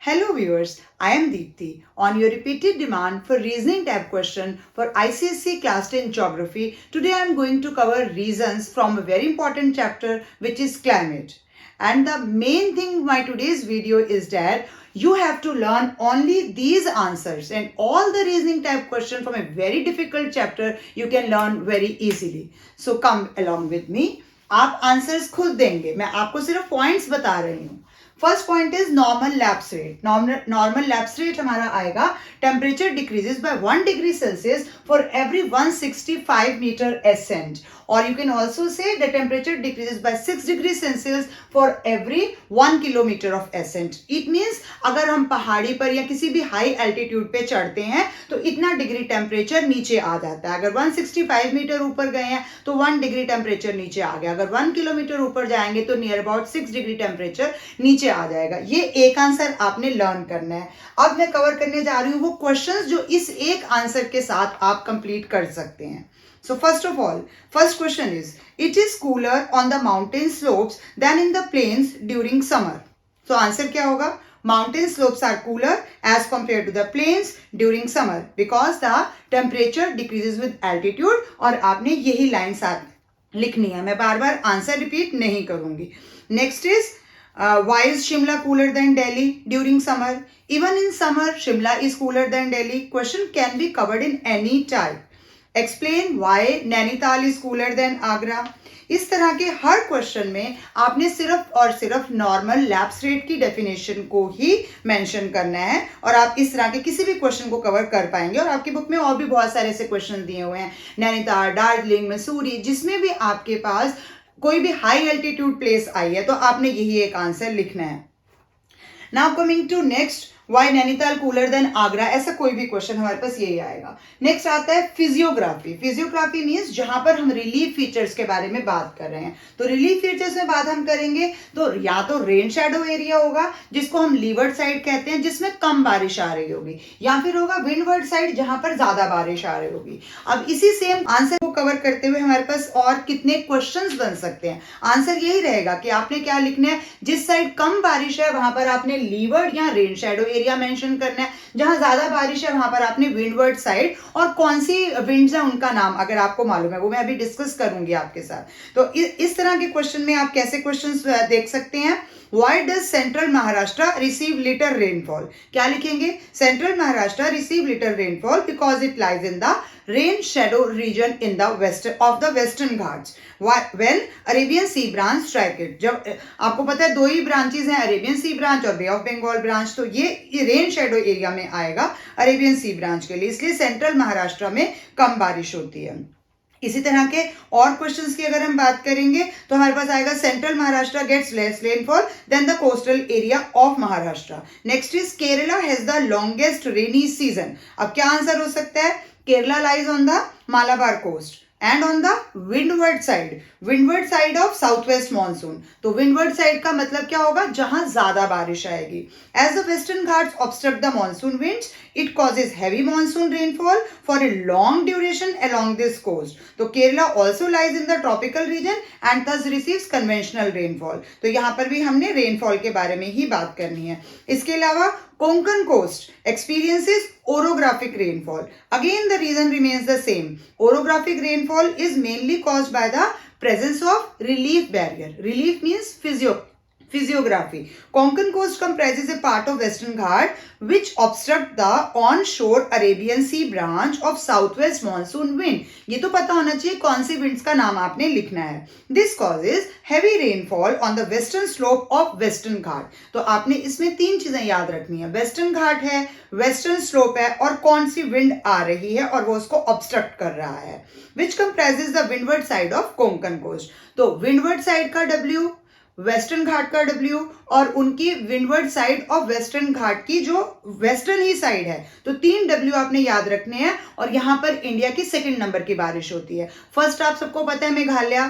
Hello viewers, I am Deepthi. On your repeated demand for reasoning type question for ICSE Class 10 Geography, today I am going to cover reasons from a very important chapter which is climate. And the main thing my today's video is that you have to learn only these answers, and all the reasoning type question from a very difficult chapter you can learn very easily. So come along with me. आप answers खुद देंगे, मैं आपको सिर्फ points बता रही हूँ. First point is normal lapse rate. Normal lapse rate हमारा आएगा temperature decreases by 1 degree Celsius for every 165 metre ascent, और you can also say the temperature decreases by 6 degree Celsius for every 1 kilometre of ascent. It means अगर हम पहाड़ी पर या किसी भी हाई एल्टीट्यूड पे चढ़ते हैं तो इतना डिग्री टेम्परेचर नीचे आ जाता है. अगर 165 मीटर ऊपर गए हैं तो 1 डिग्री टेम्परेचर नीचे आ गया. अगर 1 किलोमीटर ऊपर जाएंगे तो नियर अबाउट 6 डिग्री टेम्परेचर नीचे आ जाएगा. ये एक आंसर आपने लर्न करना है. अब मैं कवर करने जा रही हूं वो क्वेश्चंस जो इस एक आंसर के साथ आप कंप्लीट कर सकते हैं. So first of all, first question is, it is cooler on the mountain slopes than in the plains during summer. So answer क्या होगा? Mountain slopes are cooler as compared to the plains during summer because the temperature decreases with altitude. और आपने यही line साथ लिखनी है. मैं बार बार answer repeat नहीं करूंगी. Next is why is Shimla cooler than Delhi during summer? Even in summer, Shimla is cooler than Delhi. Question can be covered in any type. Explain why Nainital is cooler than Agra. इस तरह के हर question में आपने सिर्फ और सिर्फ normal lapse rate की definition को ही मेंशन करना है, और आप इस तरह के किसी भी क्वेश्चन को कवर कर पाएंगे. और आपकी बुक में और भी बहुत सारे ऐसे क्वेश्चन दिए हुए हैं, नैनीताल, दार्जिलिंग, मसूरी, जिसमें भी आपके पास कोई भी हाई एल्टीट्यूड प्लेस आई है तो आपने यही एक आंसर लिखना है. Now coming to next, why Nainital cooler than Agra, ऐसा कोई भी क्वेश्चन हमारे पास यही आएगा. नेक्स्ट आता है फिजियोग्राफी. फिजियोग्राफी मीन्स जहां पर हम रिलीफ फीचर्स के बारे में बात कर रहे हैं. तो रिलीफ फीचर्स में बात हम करेंगे तो या तो रेन शैडो एरिया होगा जिसको हम लीवर्ड साइड कहते हैं, जिसमें कम बारिश आ रही होगी, या फिर होगा विंडवर्ड साइड जहां पर ज्यादा बारिश आ रही होगी. अब इसी सेम आंसर को कवर करते हुए हमारे पास और कितने क्वेश्चंस बन सकते हैं. आंसर यही रहेगा कि आपने क्या लिखना है, जिस साइड कम बारिश है वहां पर आपने लीवर्ड या रेन शैडो एरिया मेंशन करना है, जहां ज्यादा बारिश है वहां पर आपने विंडवर्ड साइड, और कौन सी विंड्स है उनका नाम अगर आपको मालूम है वो मैं अभी डिस्कस करूंगी आपके साथ. तो इस तरह के क्वेश्चन में आप कैसे क्वेश्चंस देख सकते हैं. Why does central Maharashtra receive little rainfall? क्या लिखेंगे? Central Maharashtra receive little rainfall because it lies in the rain shadow region in the western Ghats. When Arabian Sea branch strike it. जब आपको पता है दो ही ब्रांचेस हैं, Arabian sea branch और बे of Bengal branch, तो ये रेन शेडो एरिया में आएगा अरेबियन सी ब्रांच के लिए, इसलिए सेंट्रल महाराष्ट्र में कम बारिश होती है. इसी तरह के और क्वेश्चंस की अगर हम बात करेंगे तो हमारे पास आएगा central Maharashtra gets less rainfall than the coastal area of Maharashtra. Next is Kerala has the longest rainy season. अब क्या आंसर हो सकता है? Kerala lies on the Malabar coast and on the windward side of southwest monsoon. तो windward side का मतलब क्या होगा? जहां ज्यादा बारिश आएगी. As the western Ghats obstruct the monsoon winds, it causes heavy monsoon rainfall for a long duration along this coast. तो Kerala also lies in the tropical region and thus receives conventional rainfall. तो यहाँ पर भी हमने rainfall के बारे में ही बात करनी है. इसके अलावा Konkan coast experiences orographic rainfall. Again, the reason remains the same. Orographic rainfall is mainly caused by the presence of relief barrier. Relief means physiography. Konkan coast comprises a part of Western Ghat which obstruct the onshore Arabian Sea branch of southwest monsoon wind. ये तो पता होना चाहिए कौन सी winds का नाम आपने लिखना है. This causes heavy rainfall on the western slope of Western Ghat. तो आपने इसमें तीन चीजें याद रखनी है. Western Ghat है, Western slope है, और कौन सी wind आ रही है और वो उसको obstruct कर रहा है, which comprises the windward side of Konkan coast. तो windward side का W, वेस्टर्न घाट का W, और उनकी विंडवर्ड साइड ऑफ वेस्टर्न घाट की जो वेस्टर्न ही साइड है, तो 3 W आपने याद रखने हैं. और यहाँ पर इंडिया की सेकंड नंबर की बारिश होती है. फर्स्ट आप सबको पता है मेघालय,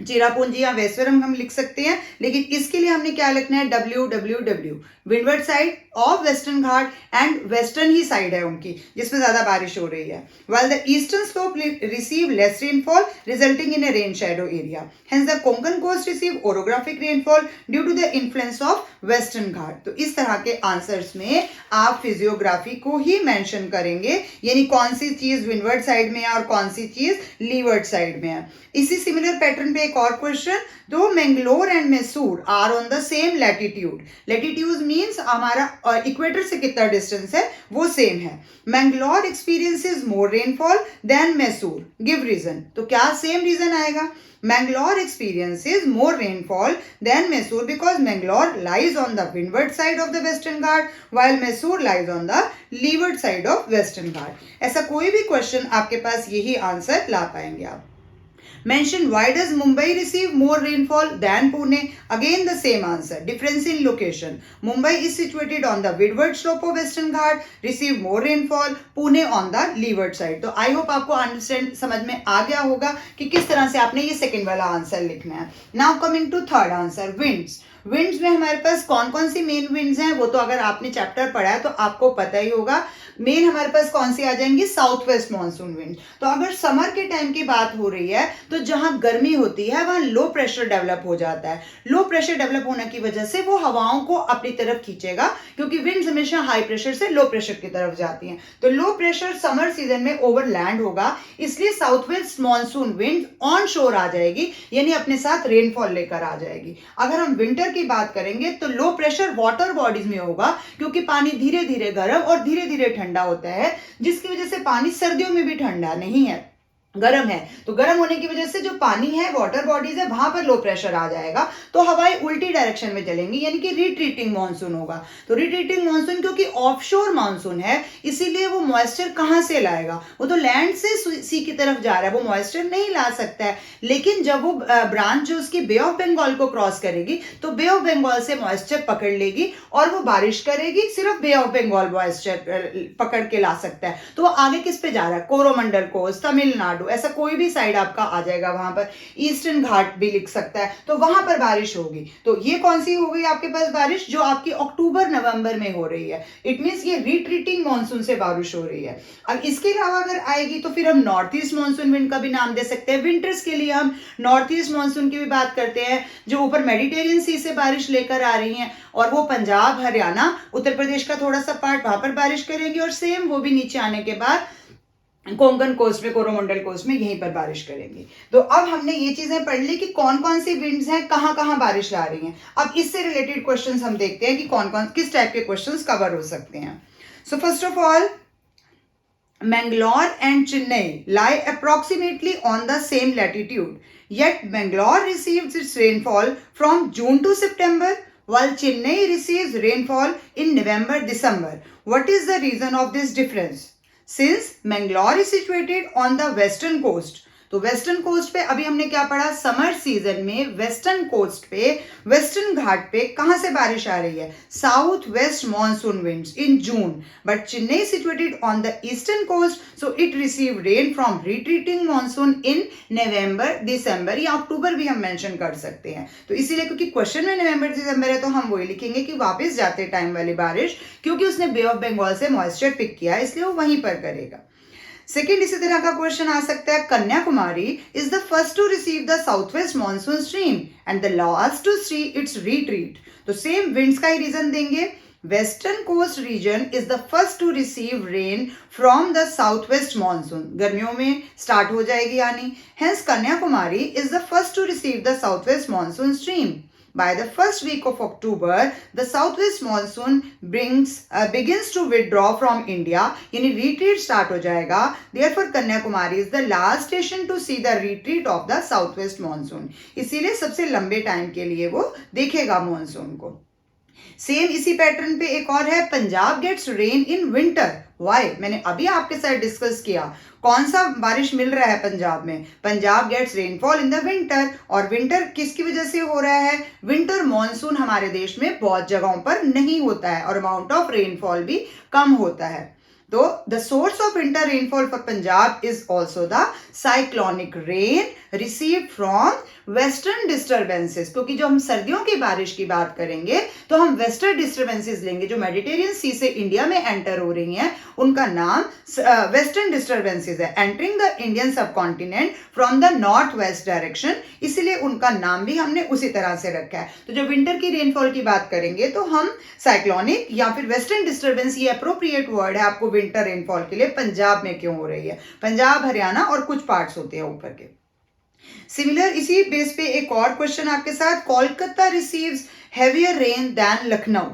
चिरापुंजी या वेस्टर्न हम लिख सकते हैं, लेकिन इसके लिए हमने क्या लिखना है, WWW, windward side of western Ghat, and western he side है उनकी जिसमें ज्यादा बारिश हो रही है. while the eastern slope receive less rainfall resulting in a rain shadow area, hence the Konkan coast receive orographic rainfall due to the influence of western Ghat. तो इस तरह के आंसर्स में आप फिजियोग्राफी को ही मेंशन करेंगे, यानी कौन सी चीज विंडवर्ड साइड में है और कौन सी चीज लीवर्ड साइड में है. इसी सिमिलर पैटर्न पे एक और क्वेश्चन, दो Mangalore and Mysore are on the same latitude. Latitude means हमारा इक्वेटर से कितना डिस्टेंस है वो सेम है. Mangalore experiences more rainfall than Mysore, give reason. तो क्या सेम रीजन आएगा, Mangalore experiences more rainfall than Mysore because Mangalore lies on the windward side of the Western Ghat while Mysore lies on the leeward side of Western Ghat. ऐसा कोई भी question आपके पास यही answer ला पाएंगे आप. Mention why does Mumbai receive more rainfall than Pune? Again the same answer, difference in location. Mumbai is situated on the windward slope of Western Ghat, receive more rainfall. Pune on the leeward side. तो I hope आपको understand समझ में आ गया होगा कि किस तरह से आपने ये सेकंड वाला आंसर लिखना है. Now coming to third answer, winds. Winds में हमारे पास कौन कौन सी मेन विंड्स हैं वो तो अगर आपने चैप्टर पढ़ा है तो आपको पता ही होगा. मेन हमारे पास कौन सी आ जाएंगी, साउथ वेस्ट मानसून विंड. तो अगर समर के टाइम की बात हो रही है तो जहां गर्मी होती है वहां लो प्रेशर डेवलप हो जाता है. लो प्रेशर डेवलप होने की वजह से वो हवाओं को अपनी तरफ खींचेगा, क्योंकि विंड्स हमेशा हाई प्रेशर से लो प्रेशर की तरफ जाती हैं. तो लो प्रेशर समर सीजन में ओवरलैंड होगा, इसलिए south west monsoon wind on shore आ जाएगी, यानी अपने साथ रेनफॉल लेकर आ जाएगी. अगर हम विंटर की बात करेंगे तो लो प्रेशर वाटर बॉडीज में होगा, क्योंकि पानी धीरे धीरे गर्म और धीरे धीरे ठंडा होता है, जिसकी वजह से पानी सर्दियों में भी ठंडा नहीं है, गर्म है. तो गर्म होने की वजह से जो पानी है, वाटर बॉडीज है, वहां पर लो प्रेशर आ जाएगा, तो हवाएं उल्टी डायरेक्शन में चलेंगी, यानी कि रिट्रीटिंग मानसून होगा. तो रिट्रीटिंग मानसून क्योंकि ऑफशोर मानसून है, इसीलिए वो मॉइस्चर कहां से लाएगा, वो तो लैंड से सी की तरफ जा रहा है, वो मॉइस्चर नहीं ला सकता है. लेकिन जब वो ब्रांच जो उसकी बे ऑफ बंगाल को क्रॉस करेगी तो बे ऑफ बंगाल से मॉइस्चर पकड़ लेगी और वो बारिश करेगी. सिर्फ बे ऑफ बंगाल मॉइस्चर पकड़ के ला सकता है. तो वो आगे किस पे जा रहा है, कोरोमंडल कोस्ट, तमिलनाडु, ऐसा कोई भी साइड आपका आ जाएगा. वहां पर ईस्टर्न घाट भी लिख सकता है, तो वहां पर बारिश होगी. तो ये कौन सी हो गई आपके पास बारिश, जो आपकी अक्टूबर नवंबर में हो रही है. इट मींस ये रिट्रीटिंग मानसून से बारिश हो रही है. अब इसके अलावा अगर आएगी तो फिर हम नॉर्थ ईस्ट मानसून विंड का भी नाम दे सकते हैं. विंटर्स के लिए हम नॉर्थ ईस्ट मानसून की भी बात करते हैं, जो ऊपर मेडिटेरियन सी से बारिश लेकर आ रही हैं, और वो पंजाब, हरियाणा, उत्तर प्रदेश का थोड़ा सा पार्ट वहां पर बारिश करेंगी, और सेम वो भी नीचे आने के बाद कोंकण कोस्ट में, कोरोमंडल कोस्ट में यहीं पर बारिश करेंगी. तो अब हमने ये चीजें पढ़ ली कि कौन कौन सी विंड्स हैं, कहां कहां बारिश ला रही हैं. अब इससे रिलेटेड क्वेश्चंस हम देखते हैं कि कौन कौन किस टाइप के क्वेश्चंस कवर हो सकते हैं. So first of all, Mangalore and Chennai lie approximately on the same latitude, yet Mangalore receives its rainfall from June to September, while Chennai receives rainfall in November-December. What is the reason of this difference? Since Mangalore is situated on the western coast, तो western coast पे अभी हमने क्या पढ़ा, summer season में western coast पे, western Ghat पे कहां से बारिश आ रही है, south west monsoon winds in June. But Chennai situated on the eastern coast, so it receive rain from retreating monsoon in November December, या अक्टूबर भी हम मेंशन कर सकते हैं. तो इसीलिए क्योंकि क्वेश्चन में नवंबर दिसंबर है तो हम वही लिखेंगे कि वापस जाते टाइम वाली बारिश, क्योंकि उसने बे ऑफ बंगाल से मॉइस्चर पिक किया, इसलिए वो वहीं पर करेगा. सेकेंड इसी तरह का क्वेश्चन आ सकता है, Kanyakumari is the first to receive the south west monsoon stream and the last to see its retreat. तो सेम विंड्स का ही रीजन देंगे. Western coast region is the first to receive rain from the south west monsoon, गर्मियों में start हो जाएगी यानी. Hence Kanyakumari is the first to receive the south west monsoon stream. By the first week of October, the southwest monsoon begins to withdraw from India, यानी retreat start हो जाएगा. Therefore, Kanyakumari is the last station to see the retreat of the southwest monsoon. इसीलिए सबसे लंबे time के लिए वो देखेगा मॉनसून को. सेम इसी पैटर्न पे एक और है, Punjab gets rain in winter. Why, मैंने अभी आपके साथ डिस्कस किया कौन सा बारिश मिल रहा है पंजाब में, Punjab gets rainfall in the winter. और विंटर किसकी वजह से हो रहा है, विंटर मॉनसून हमारे देश में बहुत जगहों पर नहीं होता है और अमाउंट ऑफ रेनफॉल भी कम होता है. तो the source of winter rainfall for Punjab is also the cyclonic rain received from western disturbances, क्योंकि जो हम सर्दियों की बारिश की बात करेंगे तो हम वेस्टर्न डिस्टर्बेंसेस लेंगे जो मेडिटेरियन सी से इंडिया में एंटर हो रही हैं, उनका नाम वेस्टर्न डिस्टर्बेंसेस है, एंटरिंग द इंडियन सब continent from the north west direction, इसलिए उनका नाम भी हमने उसी तरह से रखा है। तो जब विंटर की रेनफॉल की बात करेंगे तो हम साइक्लोनिक या फिर वेस्टर्न डिस्टर्बेंस, ये अप्रोप्रिएट वर्ड है आपको विंटर रेनफॉल के लिए, पंजाब में क्यों हो रही है, पंजाब, हरियाणा और कुछ पार्ट्स होते हैं ऊपर के। सिमिलर इसी बेस पे एक और क्वेश्चन आपके साथ, Kolkata receives heavier rain than Lucknow.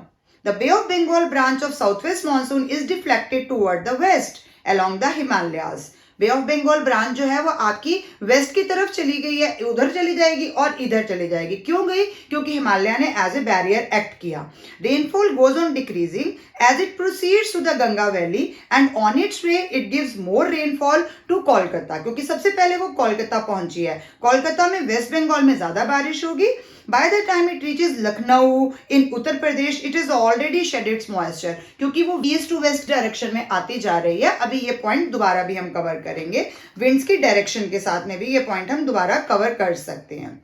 The Bay of Bengal branch of southwest monsoon is deflected toward the west along the Himalayas. Bay of Bengal branch जो है वो आपकी वेस्ट की तरफ चली गई है, उधर चली जाएगी और इधर चली जाएगी। क्यों गई? क्योंकि हिमालय ने एज ए बैरियर एक्ट किया। Rainfall goes on decreasing as it proceeds to the Ganga valley and on its way it gives more rainfall to Kolkata, क्योंकि सबसे पहले वो कोलकाता पहुंची है। कोलकाता में वेस्ट बंगाल में ज्यादा बारिश होगी। By the time it reaches Lucknow in Uttar Pradesh, it is already shed its moisture, क्योंकि वो ईस्ट टू वेस्ट डायरेक्शन में आती जा रही है। अभी ये पॉइंट दोबारा भी हम कवर करेंगे, विंड्स की डायरेक्शन के साथ में भी ये पॉइंट हम दोबारा कवर कर सकते हैं।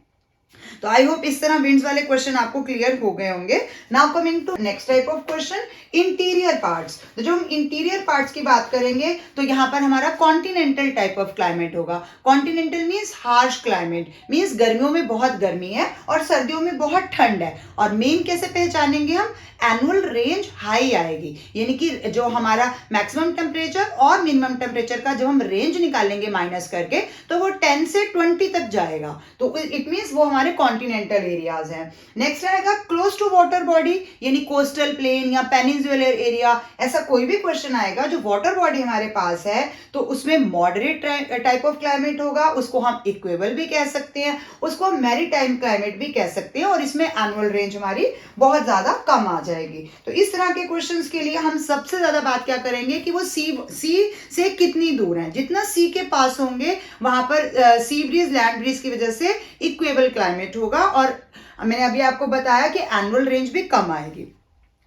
तो आई होप इस तरह विंड्स वाले क्वेश्चन आपको क्लियर हो गए होंगे। Now coming to next type of question, interior parts. तो जब हम इंटीरियर पार्ट्स की बात करेंगे तो यहाँ पर हमारा कॉन्टिनेंटल टाइप ऑफ क्लाइमेट होगा। Continental means harsh climate, means गर्मियों में बहुत गर्मी है और सर्दियों में बहुत ठंड है। और मेन कैसे पहचानेंगे हम? एनुअल रेंज हाई आएगी, यानी कि जो हमारा मैक्सिमम टेम्परेचर और मिनिमम टेम्परेचर का जब हम रेंज निकालेंगे माइनस करके तो वो 10 से 20 तक जाएगा। तो इट मीन्स वो हमारे कॉन्टिनेंटल एरियाज हैं। नेक्स्ट आएगा क्लोज टू वाटर बॉडी, यानी कोस्टल प्लेन या पेनिनसुलर एरिया। ऐसा कोई भी क्वेश्चन आएगा जो वाटर बॉडी हमारे पास है तो उसमें मॉडरेट टाइप ऑफ क्लाइमेट होगा, उसको हम इक्वेबल भी कह सकते हैं, उसको हम मैरीटाइम क्लाइमेट भी कह सकते हैं, और इसमें एनुअल रेंज हमारी बहुत ज्यादा कम आ जाएगी। तो इस तरह के क्वेश्चंस के लिए हम सबसे ज्यादा बात क्या करेंगे कि वो सी से कितनी दूर है। जितना सी के पास होंगे वहां पर सी ब्रीज, लैंड ब्रीज की वजह से इक्वेबल क्लाइमेट होगा, और मैंने अभी आपको बताया कि एनुअल रेंज भी कम आएगी।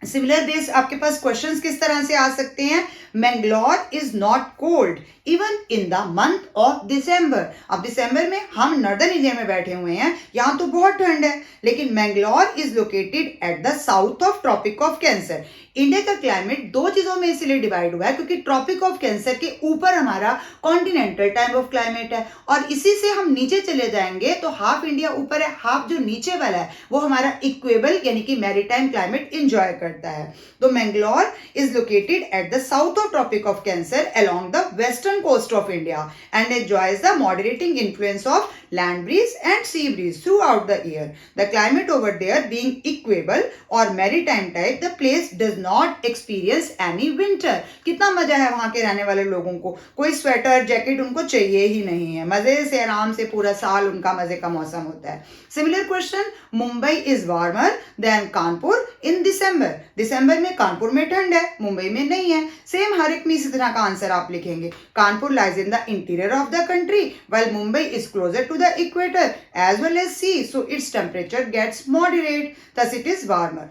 सिमिलर बेस आपके पास क्वेश्चंस किस तरह से आ सकते हैं? Mangalore is not cold even in the month of December. अब दिसंबर में हम नॉर्दर्न इंडिया में बैठे हुए हैं, यहाँ तो बहुत ठंड है, लेकिन Mangalore is located at the south of tropic of cancer. India का क्लाइमेट दो चीजों में इसलिए डिवाइड हुआ है क्योंकि ट्रॉपिक ऑफ कैंसर के ऊपर हमारा कॉन्टिनेंटल टाइप ऑफ क्लाइमेट है, और इसी से हम नीचे चले जाएंगे तो हाफ इंडिया ऊपर है, हाफ जो नीचे वाला है वो हमारा इक्वेबल यानी कि मैरीटाइम क्लाइमेट इंजॉय करता है। तो Mangalore is located at the south of tropic of cancer along the western coast of India and enjoys the moderating influence of land breeze and sea breeze throughout the year. The climate over there being equable or maritime type, the place does not experience any winter. कितना मजा है वहां के रहने वाले लोगों को, कोई स्वेटर जैकेट उनको चाहिए ही नहीं है, मजे से आराम से पूरा साल उनका मजे का मौसम होता है। Similar question, Mumbai is warmer than Kanpur in December. दिसंबर में कानपुर में ठंड है, मुंबई में नहीं है। सेम हर एक में इसी तरह का आंसर आप लिखेंगे। Kanpur lies in the interior of the country while Mumbai is closer to the equator as well as sea, so its temperature gets moderate, thus it is warmer.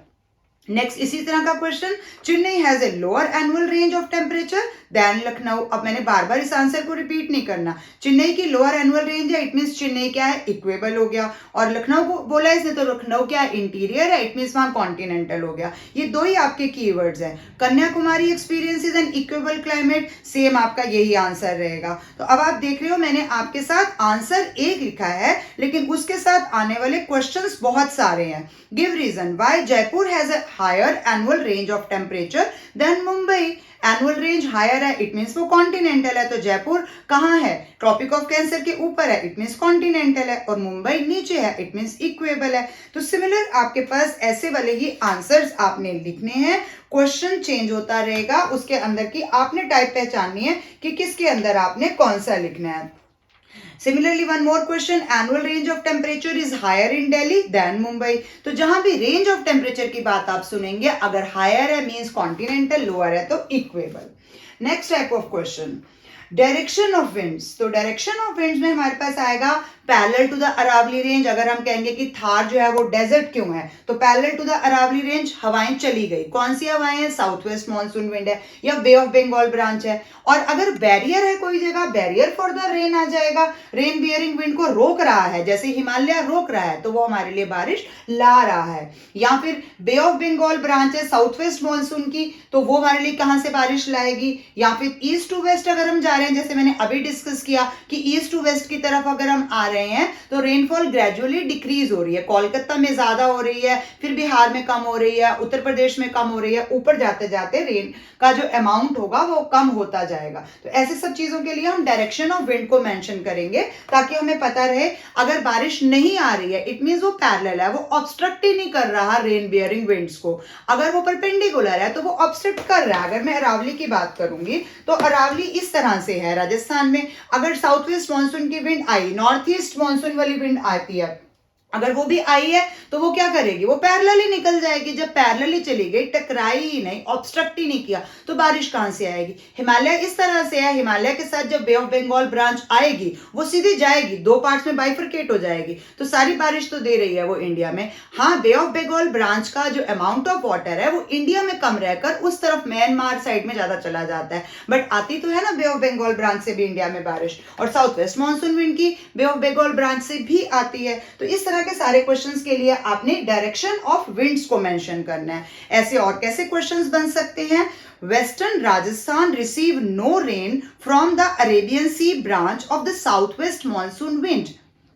Next इसी तरह का question, Chennai has a lower annual range of temperature than Lucknow. अब मैंने बार बार इस answer को repeat नहीं करना। चेन्नई की लोअर एनुअल रेंज है, इट मीन्स चेन्नई क्या है? इक्वेबल हो गया। और लखनऊ को बोला इसने तो लखनऊ क्या है? इंटीरियर है, इट मीन्स वहां कॉन्टिनेंटल हो गया। ये दो ही आपके कीवर्ड्स हैं। Kanyakumari experiences an equable climate, same आपका यही आंसर रहेगा। तो अब आप देख रहे हो मैंने आपके साथ आंसर एक लिखा है लेकिन उसके साथ आने वाले क्वेश्चंस बहुत सारे हैं। Give reason why Jaipur has a higher annual range of temperature than Mumbai. Annual range higher है, इट मीन्स वो कॉन्टिनेंटल है। तो जयपुर कहाँ है? ट्रॉपिक ऑफ कैंसर के ऊपर है, इट मीन्स कॉन्टिनेंटल है, और मुंबई नीचे है, इट मीन्स इक्वेबल है। तो सिमिलर आपके पास ऐसे वाले ही आंसर्स आपने लिखने हैं। क्वेश्चन चेंज होता रहेगा, उसके अंदर की आपने टाइप पहचाननी है कि किसके अंदर आपने कौन सा लिखना है। Similarly, one more question, annual range of temperature is higher in Delhi than Mumbai. तो जहां भी range of temperature की बात आप सुनेंगे, अगर higher है means continental, lower है तो equable. Next type of question, direction of winds, तो डायरेक्शन ऑफ विंड्स में हमारे पास आएगा parallel to the Aravalli range. अगर हम कहेंगे कि थार जो है वो डेजर्ट क्यों है, तो parallel to the Aravalli range हवाएं चली गई। कौन सी हवाएं हैं? साउथ वेस्ट मानसून विंड है या बे ऑफ बंगाल ब्रांच है। और अगर बैरियर है कोई जगह, बैरियर फॉर द रेन आ जाएगा, रेन बियरिंग विंड को रोक रहा है, जैसे हिमालय रोक रहा है, तो वो हमारे लिए बारिश ला रहा है। या फिर बे ऑफ बंगाल ब्रांच है साउथ वेस्ट मानसून की, तो वो हमारे लिए कहां से बारिश लाएगी? या फिर ईस्ट टू वेस्ट अगर हम जा रहे हैं, जैसे मैंने अभी डिस्कस किया कि ईस्ट टू वेस्ट की तरफ अगर हम आ रहे हैं तो रेनफॉल ग्रेजुअली डिक्रीज हो रही है। कोलकाता में ज्यादा हो रही है, फिर बिहार में कम हो रही है, उत्तर प्रदेश में कम हो रही है, ऊपर जाते जाते रेन का जो अमाउंट होगा वो कम होता जाएगा। तो ऐसे सब चीजों के लिए हम डायरेक्शन ऑफ विंड को मेंशन करेंगे ताकि हमें पता रहे अगर बारिश नहीं आ रही है इट मींस वो पैरेलल है, वो ऑब्स्ट्रक्ट ही नहीं कर रहा रेन बियरिंग विंड्स को। अगर वो परपेंडिकुलर है तो वो ऑब्स्ट्रक्ट कर रहा है। अगर मैं अरावली की बात करूंगी तो अरावली इस तरह से है राजस्थान में। अगर साउथ वेस्ट मानसून की विंड आई, नॉर्थ ईस्ट मानसून वाली विंड आती है, अगर वो भी आई है तो वो क्या करेगी? वो पैरेलल ही निकल जाएगी। जब पैरेलल ही चली गई, टकराई ही नहीं, ऑब्स्ट्रक्ट ही नहीं किया, तो बारिश कहां से आएगी? हिमालय इस तरह से है, हिमालय के साथ जब बे ऑफ बंगाल ब्रांच आएगी वो सीधी जाएगी, दो पार्ट्स में बाइफरकेट हो जाएगी, तो सारी बारिश तो दे रही है वो इंडिया में। हाँ, बे ऑफ बंगाल ब्रांच का जो अमाउंट ऑफ वाटर है वो इंडिया में कम रहकर उस तरफ म्यांमार साइड में ज्यादा चला जाता है, बट आती तो है ना बे ऑफ बंगाल ब्रांच से भी इंडिया में बारिश। और साउथ वेस्ट मानसून विंड की बे ऑफ बंगाल ब्रांच से भी आती है। तो इस तरह के सारे क्वेश्चंस के लिए आपने डायरेक्शन ऑफ विंड्स को मेंशन करना है। ऐसे और कैसे क्वेश्चंस बन सकते हैं? Western Rajasthan receive no rain from the Arabian sea branch of the south west monsoon wind.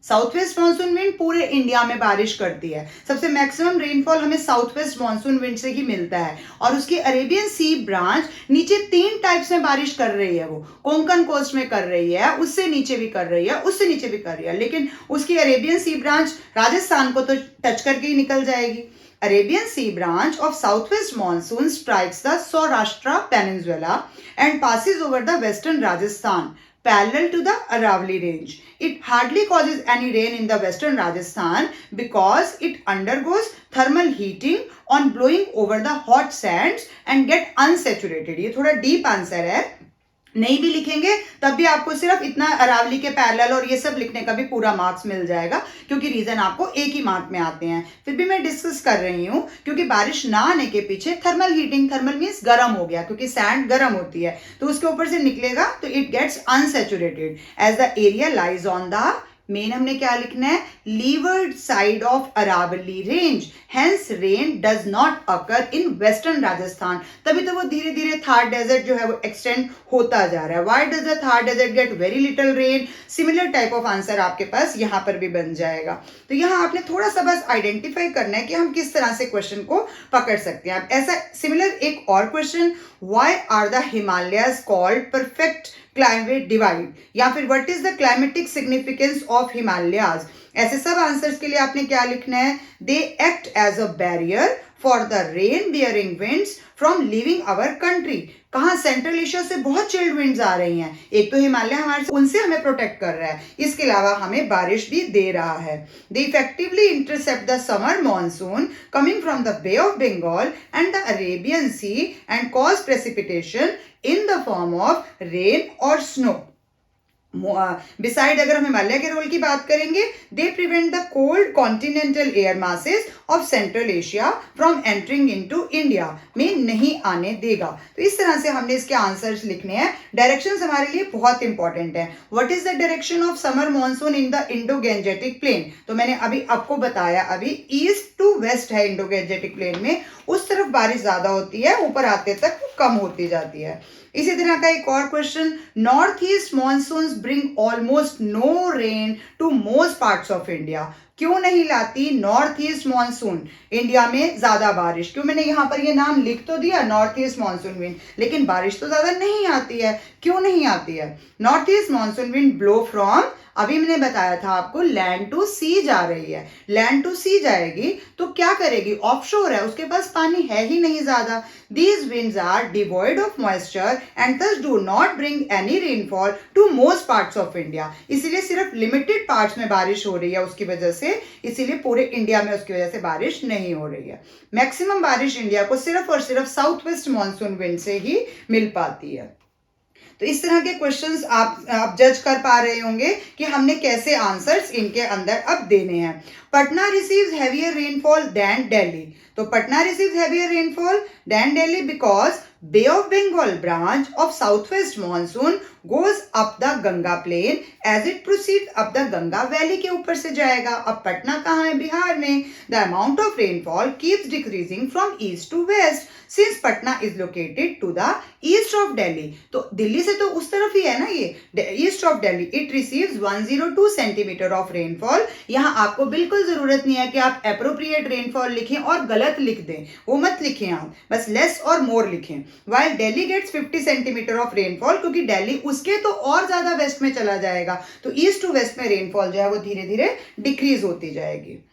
South west monsoon wind पूरे इंडिया में बारिश करती है। सबसे मैक्सिमम रेनफॉल हमें साउथ वेस्ट मानसून विंड से ही मिलता है। और उसकी अरेबियन सी ब्रांच नीचे 3 टाइप्स में बारिश कर रही है। वो कोंकण कोस्ट में कर रही है, उससे नीचे भी कर रही है, उससे नीचे भी कर रही है, लेकिन उसकी अरेबियन सी ब्रांच राजस्थान को तो टच करके ही निकल जाएगी। Arabian Sea branch of southwest monsoon strikes the Saurashtra Peninsula and passes over the western Rajasthan parallel to the Aravalli range. It hardly causes any rain in the western Rajasthan because it undergoes thermal heating on blowing over the hot sands and get unsaturated. ये थोड़ा deep answer है, नहीं भी लिखेंगे तब भी आपको सिर्फ इतना अरावली के पैरेलल और ये सब लिखने का भी पूरा मार्क्स मिल जाएगा, क्योंकि रीजन आपको एक ही मार्क में आते हैं। फिर भी मैं डिस्कस कर रही हूं क्योंकि बारिश ना आने के पीछे थर्मल हीटिंग, थर्मल मींस गर्म हो गया, क्योंकि सैंड गर्म होती है तो उसके ऊपर से निकलेगा तो it gets unsaturated as the area lies on the main हमने क्या लिखना है? Leeward side of Aravalli range, hence rain does not occur in western Rajasthan. तभी तो वो धीरे धीरे थार डेजर्ट जो है वो एक्सटेंड होता जा रहा है। Why does the Thar desert get very little rain? Similar type of answer आपके पास यहाँ पर भी बन जाएगा। तो यहाँ आपने थोड़ा सा बस आइडेंटिफाई करना है कि हम किस तरह से क्वेश्चन को पकड़ सकते हैं। ऐसा सिमिलर एक और question, why are the Himalayas called perfect climate divide, या फिर what is the climatic significance of Himalayas. ऐसे सब आंसर्स के लिए आपने क्या लिखना है? They act as a barrier for the rain bearing winds from living our country. कहाँ? सेंट्रल एशिया से बहुत चिल्ड विंड्स आ रही हैं। एक तो हिमालय हमारे उनसे हमें प्रोटेक्ट कर रहा है, इसके अलावा हमें बारिश भी दे रहा है। They effectively intercept the summer monsoon coming from the Bay of Bengal and the Arabian Sea and cause precipitation in the form of rain और स्नो। बिसाइड अगर हम हिमालय के रोल की बात करेंगे, they prevent the cold continental air masses of Central Asia from entering into India, में नहीं आने देगा। तो इस तरह से हमने इसके आंसर्स लिखने हैं। डायरेक्शंस हमारे लिए बहुत इंपॉर्टेंट है। What is the direction of summer monsoon in the Indo Gangetic plain? तो मैंने अभी आपको बताया, अभी ईस्ट टू वेस्ट है इंडो गैंजेटिक प्लेन में, उस तरफ बारिश ज्यादा होती है, ऊपर आते तक कम होती जाती है। इसी तरह का एक और question, north east monsoons bring almost no rain to most parts of India. क्यों नहीं लाती नॉर्थ ईस्ट मॉनसून इंडिया में ज्यादा बारिश? क्यों? मैंने यहाँ पर ये नाम लिख तो दिया नॉर्थ ईस्ट मॉनसून विंड, लेकिन बारिश तो ज्यादा नहीं आती है। क्यों नहीं आती है? North east monsoon wind blow from, अभी मैंने बताया था आपको, लैंड टू सी जा रही है। लैंड टू सी जाएगी तो क्या करेगी? ऑफशोर है, उसके पास पानी है ही नहीं ज्यादा। These winds are devoid of moisture and thus do not bring any rainfall to most parts of India. इसीलिए सिर्फ लिमिटेड पार्ट्स में बारिश हो रही है उसकी वजह से, इसीलिए पूरे इंडिया में उसकी वजह से बारिश नहीं हो रही है। मैक्सिमम बारिश इंडिया को सिर्फ और सिर्फ साउथ वेस्ट मॉनसून विंड से ही मिल पाती है। तो इस तरह के क्वेश्चंस आप जज कर पा रहे होंगे कि हमने कैसे आंसर्स इनके अंदर अब देने हैं। Patna receives heavier rainfall than Delhi. तो Patna receives heavier rainfall than Delhi because Bay of Bengal branch of south west monsoon goes up the Ganga plain as it proceeds up the Ganga valley के ऊपर से जाएगा। अब पटना कहाँ है? बिहार में। The amount of rainfall keeps decreasing from east to west since Patna is located to the east of Delhi। तो दिल्ली से तो उस तरफ ही है ना ये, east of Delhi. It receives 102 centimetre of rainfall. यहाँ आपको बिल्कुल जरूरत नहीं है कि आप appropriate रेनफॉल लिखें और गलत लिख दें, वो मत लिखें आप, बस लेस और मोर लिखें। While Delhi gets 50 centimetre of rainfall, क्योंकि दिल्ली उसके तो और ज्यादा वेस्ट में चला जाएगा, तो ईस्ट टू वेस्ट में रेनफॉल जो है वो धीरे धीरे डिक्रीज होती जाएगी।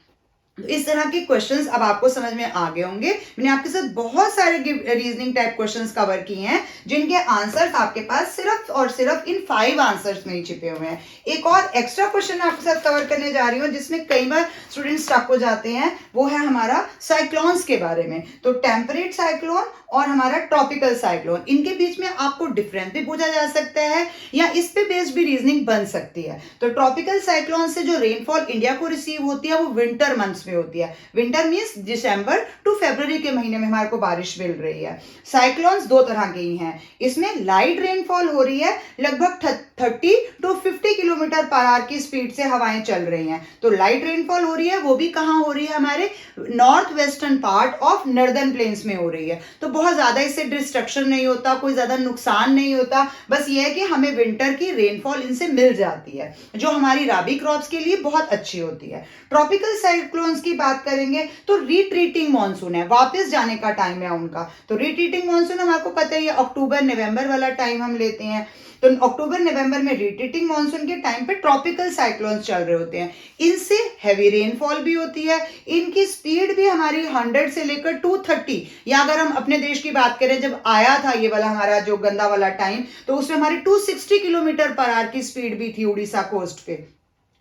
तो इस तरह के क्वेश्चंस अब आपको समझ में आ गए होंगे। मैंने आपके साथ बहुत सारे रीजनिंग टाइप क्वेश्चंस कवर किए हैं जिनके आंसर्स आपके पास सिर्फ और सिर्फ इन 5 आंसर्स में ही छिपे हुए हैं। एक और एक्स्ट्रा क्वेश्चन आपके साथ कवर करने जा रही हूँ जिसमें कई बार स्टूडेंट स्टक हो जाते हैं, वो है हमारा साइक्लोन्स के बारे में। तो टेम्परेट साइक्लोन और हमारा ट्रॉपिकल साइक्लोन, इनके बीच में आपको डिफरेंस भी पूछा जा सकता है या इस पे बेस्ड भी रीजनिंग बन सकती है। तो ट्रॉपिकल साइक्लोन से जो रेनफॉल इंडिया को रिसीव होती है वो विंटर मंथ्स में होती है। विंटर मींस दिसंबर टू फरवरी के महीने में हमारे को बारिश मिल रही है। साइक्लोन्स 2 तरह के ही हैं, इसमें लाइट रेनफॉल हो रही है, लगभग 30 टू 50 किलोमीटर पर आवर की स्पीड से हवाएं चल रही हैं। तो लाइट रेनफॉल हो रही है, वो भी कहाँ हो रही है? हमारे north western part of northern plains में हो रही है। तो बहुत ज्यादा इससे डिस्ट्रक्शन नहीं होता, कोई ज्यादा नुकसान नहीं होता, बस ये है कि हमें विंटर की रेनफॉल इनसे मिल जाती है जो हमारी राबी क्रॉप्स के लिए बहुत अच्छी होती है। ट्रॉपिकल साइक्लोन्स की बात करेंगे तो रिट्रीटिंग मॉनसून है, वापस जाने का टाइम है उनका। तो रिट्रीटिंग मॉनसून हमको पता ही है, अक्टूबर नवंबर वाला टाइम हम लेते हैं। तो अक्टूबर नवंबर में रिट्रीटिंग मॉनसून के टाइम पे ट्रॉपिकल साइक्लोन्स चल रहे होते हैं, इनसे हैवी रेनफॉल भी होती है, इनकी स्पीड भी हमारी 100 से लेकर 230, या अगर हम अपने देश की बात करें जब आया था ये वाला हमारा जो गंदा वाला टाइम, तो उसमें हमारी 260 किलोमीटर पर आवर की स्पीड भी थी उड़ीसा कोस्ट पे।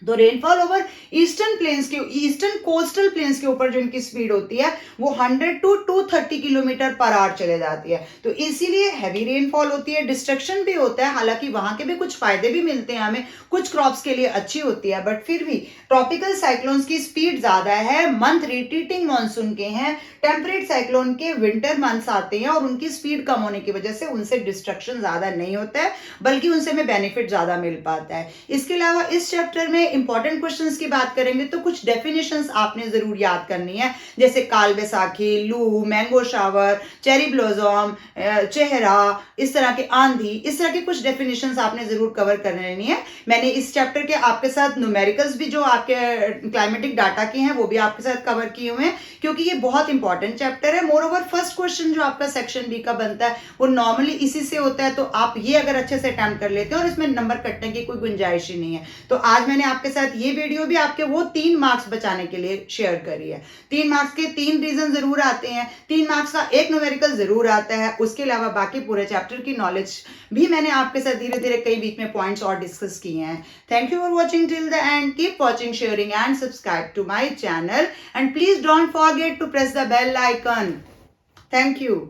तो रेनफॉल ओवर ईस्टर्न प्लेन्स के, ईस्टर्न कोस्टल प्लेन्स के ऊपर जो इनकी स्पीड होती है वो 100 टू 230 किलोमीटर पर आवर चले जाती है। तो इसीलिए हैवी रेनफॉल होती है, डिस्ट्रक्शन भी होता है, हालांकि वहां के भी कुछ फायदे भी मिलते हैं हमें, कुछ क्रॉप्स के लिए अच्छी होती है, बट फिर भी ट्रॉपिकल साइक्लोन्स की स्पीड ज्यादा है, मंथ रिट्रीटिंग मानसून के हैं। टेम्परेट साइक्लोन के विंटर मंथ्स आते हैं और उनकी स्पीड कम होने की वजह से उनसे डिस्ट्रक्शन ज्यादा नहीं होता है, बल्कि उनसे हमें बेनिफिट ज्यादा मिल पाता है। इसके अलावा इस चैप्टर में इंपॉर्टेंट क्वेश्चंस की बात करेंगे तो कुछ डेफिनेशंस आपने जरूर याद करनी है, जैसे काल बैसाखी, लू, मैंगो शावर, चेरी ब्लॉसम, चेहरा, इस तरह के आंधी, इस तरह के कुछ डेफिनेशंस आपने जरूर कवर कर लेनी है। मैंने इस चैप्टर के आपके साथ न्यूमेरिकल्स भी जो आपके क्लाइमेटिक डाटा के हैं वो भी आपके साथ कवर किए हुए हैं, क्योंकि ये बहुत इंपॉर्टेंट चैप्टर है। मोर ओवर फर्स्ट क्वेश्चन जो आपका सेक्शन बी का बनता है वो नॉर्मली इसी से होता है, तो आप ये अगर अच्छे से अटेम्प्ट कर लेते हैं और इसमें नंबर कटने की कोई गुंजाइश ही नहीं है। तो आज मैंने आपके साथ ये वीडियो भी आपके वो 3 मार्क्स बचाने के लिए शेयर करी है। 3 मार्क्स के 3 रीजन जरूर आते हैं, 3 मार्क्स का एक न्यूमेरिकल जरूर आता है, उसके अलावा बाकी पूरे चैप्टर की नॉलेज भी मैंने आपके साथ धीरे धीरे कई बीच में पॉइंट्स और डिस्कस किए हैं। Thank you for watching till the end, keep watching, sharing and subscribe to my channel, and please don't forget to press the bell icon. Thank you.